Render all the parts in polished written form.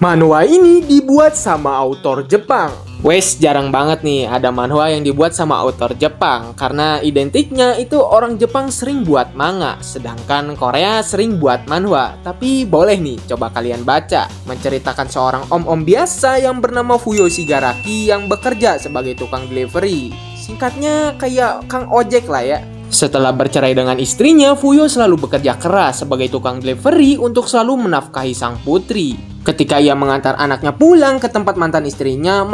Manhwa ini dibuat sama autor Jepang. Wes, jarang banget nih ada manhwa yang dibuat sama autor Jepang, karena identiknya itu orang Jepang sering buat manga, sedangkan Korea sering buat manhwa. Tapi boleh nih coba kalian baca, menceritakan seorang om-om biasa yang bernama Fuyo Shigaraki yang bekerja sebagai tukang delivery. Singkatnya kayak Kang Ojek lah ya. Setelah bercerai dengan istrinya, Fuyo selalu bekerja keras sebagai tukang delivery untuk selalu menafkahi sang putri. Ketika ia mengantar anaknya pulang ke tempat mantan istrinya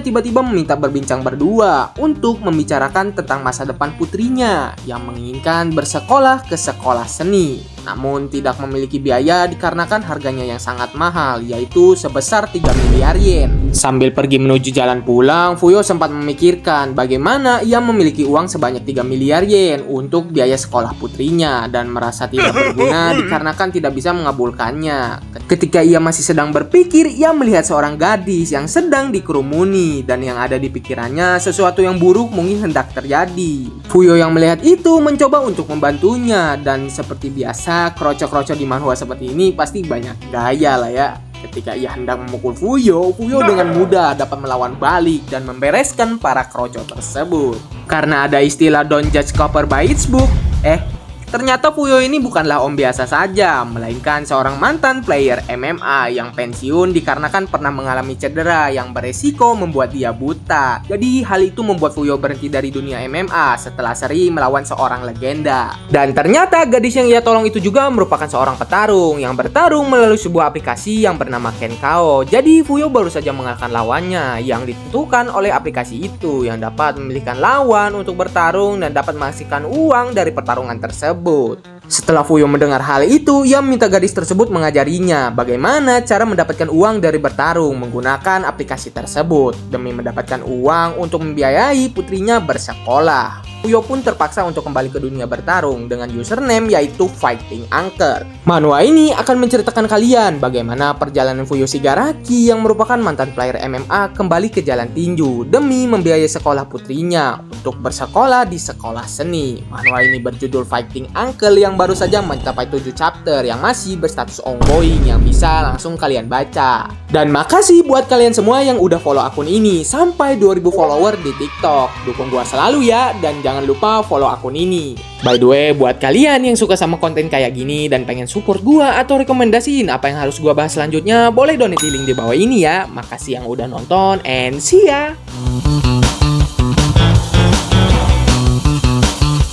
tiba-tiba meminta berbincang berdua untuk membicarakan tentang masa depan putrinya yang menginginkan bersekolah ke sekolah seni. Namun tidak memiliki biaya dikarenakan harganya yang sangat mahal, yaitu sebesar 3 miliar yen. Sambil pergi menuju jalan pulang, Fuyo sempat memikirkan bagaimana ia memiliki uang sebanyak 3 miliar yen untuk biaya sekolah putrinya dan merasa tidak berguna dikarenakan tidak bisa mengabulkannya. Ketika ia masih sedang berpikir, ia melihat seorang gadis yang sedang dikerumuni dan yang ada di pikirannya sesuatu yang buruk mungkin hendak terjadi. Fuyo yang melihat itu mencoba untuk membantunya dan seperti biasa kroco-kroco di manhwa seperti ini pasti banyak gaya lah ya. Ketika ia hendak memukul Fuyo dengan mudah dapat melawan balik dan membereskan para kroco tersebut. Karena ada istilah don't judge cover by its book. Ternyata Fuyo ini bukanlah om biasa saja, melainkan seorang mantan player MMA yang pensiun dikarenakan pernah mengalami cedera yang beresiko membuat dia buta. Jadi hal itu membuat Fuyo berhenti dari dunia MMA setelah seri melawan seorang legenda. Dan ternyata gadis yang ia tolong itu juga merupakan seorang petarung yang bertarung melalui sebuah aplikasi yang bernama Kenkao. Jadi Fuyo baru saja mengalahkan lawannya yang ditentukan oleh aplikasi itu yang dapat memilihkan lawan untuk bertarung dan dapat menghasilkan uang dari pertarungan tersebut. Setelah Fuyo mendengar hal itu, ia meminta gadis tersebut mengajarinya bagaimana cara mendapatkan uang dari bertarung menggunakan aplikasi tersebut demi mendapatkan uang untuk membiayai putrinya bersekolah. Fuyo pun terpaksa untuk kembali ke dunia bertarung dengan username yaitu Fighting Anchor. Manhwa ini akan menceritakan kalian bagaimana perjalanan Fuyo Shigaraki yang merupakan mantan player MMA kembali ke jalan tinju demi membiayai sekolah putrinya untuk bersekolah di sekolah seni. Manhwa ini berjudul Fighting Anchor yang baru saja mencapai 7 chapter yang masih berstatus ongoing yang bisa langsung kalian baca. Dan makasih buat kalian semua yang udah follow akun ini sampai 2000 follower di TikTok. Dukung gua selalu ya, dan jangan lupa follow akun ini. By the way, buat kalian yang suka sama konten kayak gini dan pengen support gua atau rekomendasiin apa yang harus gua bahas selanjutnya, boleh donate di link di bawah ini ya. Makasih yang udah nonton and see ya.